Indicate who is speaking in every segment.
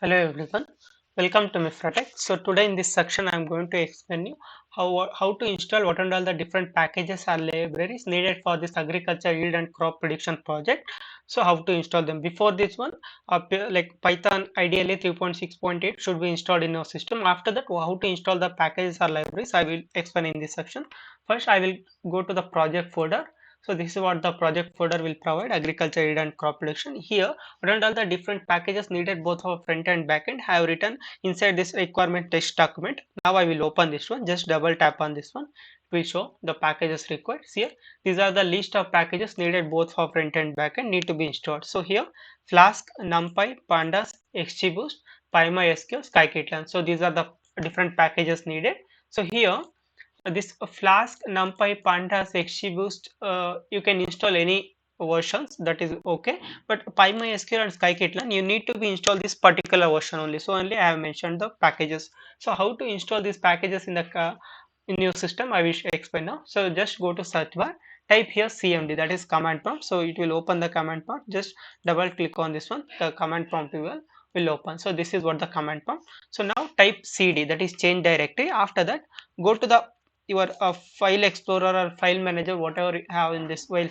Speaker 1: Hello everyone, welcome to Mifratech. So today in this section I am going to explain you how to install what and all the different packages or libraries needed for this agriculture yield and crop prediction project. So how to install them. Before this one, like Python ideally 3.6.8 should be installed in your system. After that, how to install the packages or libraries I will explain in this section. First I will go to the project folder. So this is what the project folder will provide: agriculture yield and crop prediction. Here and all the different packages needed both for front and back end have written inside this requirement text document. Now I will open this one, just double tap on this one. It will show the packages required. See here, these are the list of packages needed both for front and back end need to be installed. So here Flask, NumPy, Pandas, XGBoost, PyMySQL, Scikit-learn. So these are the different packages needed. So here this Flask, NumPy, Pandas, XGBoost, you can install any versions, that is okay, but PyMySQL and Scikit-learn you need to be install this particular version only. So only I have mentioned the packages. So how to install these packages in the in your system I will explain now. So just go to search bar, type here CMD, that is command prompt. So it will open the command prompt. Just double click on this one, the command prompt will open. So this is what the command prompt. So now type cd, that is change directory. After that, go to the your file explorer or file manager, whatever you have in this, while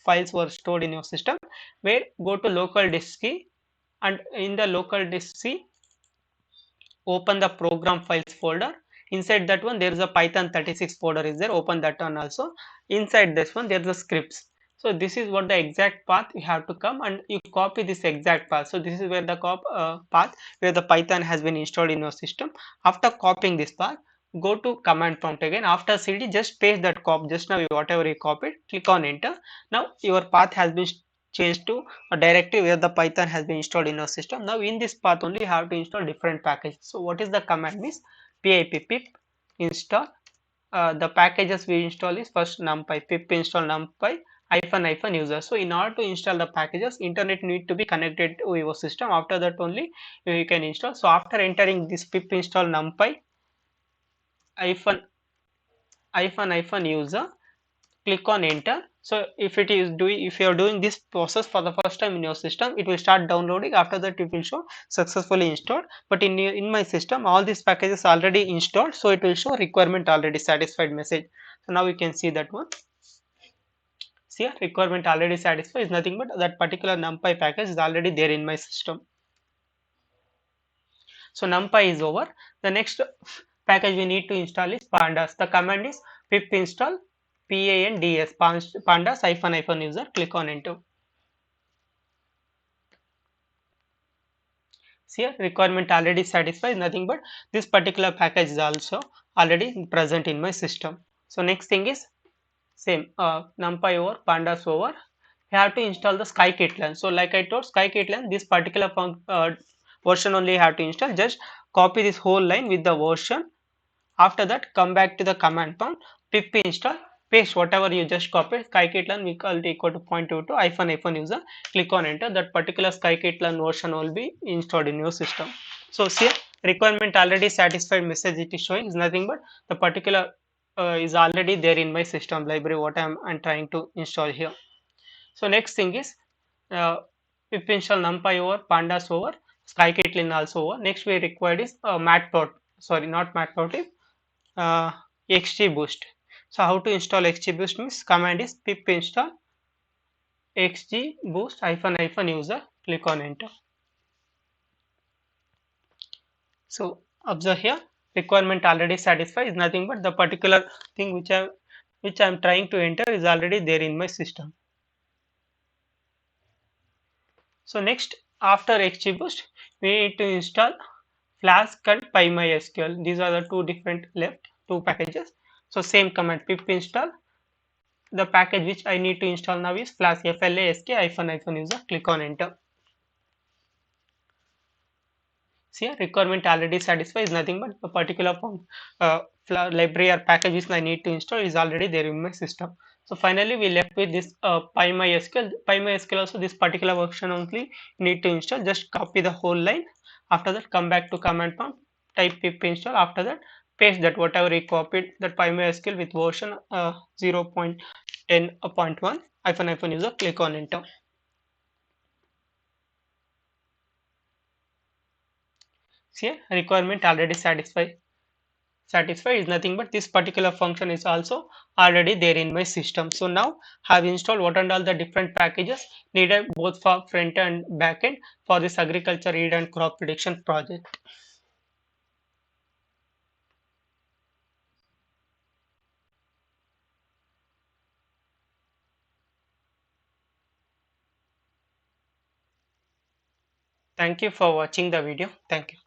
Speaker 1: files were stored in your system, where go to local disk C, and in the local disk C open the program files folder. Inside that one there is a python 36 folder is there, open that one also. Inside this one there is a scripts. So this is what the exact path you have to come, and you copy this exact path. So this is where the path where the python has been installed in your system. After copying this path, go to command prompt again. After cd, just paste that copy just now whatever you copied, click on enter. Now your path has been changed to a directory where the python has been installed in our system. Now in this path only you have to install different packages. So what is the command is pip install. The packages we install is first numpy, pip install numpy hyphen user. So in order to install the packages, internet need to be connected to your system. After that only you can install. So after entering this pip install numpy hyphen user, click on enter. So if it is doing, if you are doing this process for the first time in your system, it will start downloading. After that it will show successfully installed. But in my system all these packages already installed, so it will show requirement already satisfied message. So now you can see that one. See here, requirement already satisfied is nothing but that particular numpy package is already there in my system. So numpy is over. The next package we need to install is pandas. The command is pip install pandas, pandas hyphen user. Click on enter. See here, requirement already satisfied, nothing but this particular package is also already present in my system. So next thing is same, numpy over, pandas over. You have to install the scikit-learn. So like I told, scikit-learn, this particular version only you have to install. Just copy this whole line with the version. After that, come back to the command prompt, pip install, paste whatever you just copied, scikit-learn equal to 0.22 hyphen user, click on enter. That particular scikit-learn version will be installed in your system. So see, requirement already satisfied message it is showing is nothing but the particular is already there in my system library what I'm trying to install here. So next thing is pip install numpy over, pandas over, scikit-learn also over. Next we required is matplot, sorry not matplotlib, uh, XGBoost. So how to install XGBoost means command is pip install XGBoost hyphen user. Click on enter. So observe here, requirement already satisfied is nothing but the particular thing which I am trying to enter is already there in my system. So next, after XGBoost, we need to install Flask and PyMySQL. These are the two different left two packages. So same command pip install. The package which I need to install now is flask flask hyphen user. Click on enter. See here, requirement already satisfied is nothing but a particular form library or packages I need to install is already there in my system. So finally we left with this PyMySQL. PyMySQL also this particular version only need to install. Just copy the whole line. After that come back to command prompt, type pip install. After that paste that whatever you copied that PyMySQL with version 0.10.1 hyphen user. Click on enter. See, requirement already satisfied is nothing but this particular function is also already there in my system. So now I have installed what and all the different packages needed both for front and back end for this agriculture yield and crop prediction project. Thank you for watching the video. Thank you.